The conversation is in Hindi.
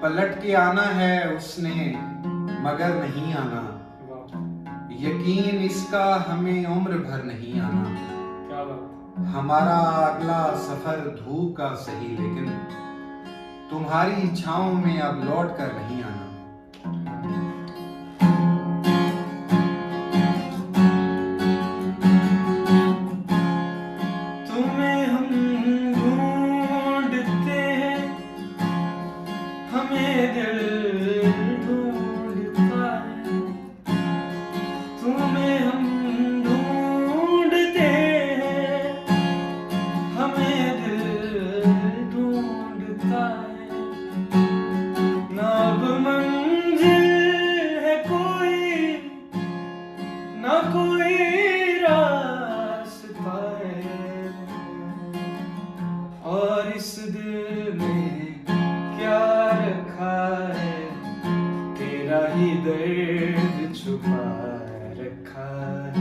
पलट के आना है उसने मगर नहीं आना, यकीन इसका हमें उम्र भर नहीं आना। क्या बात। हमारा अगला सफर धूप का सही, लेकिन तुम्हारी इच्छाओं में अब लौट कर नहीं आना। तुम्हें हम ढूंढते हैं, हमें दिल ढूंढता है। तुम्हें हम ढूंढते हैं, हमें दिल ढूंढता है। ना अब मंजिल है कोई, ना कोई रास्ता है, और इस दिल में क्या रखा है, तेरा ही दर्द छुपा रखा है।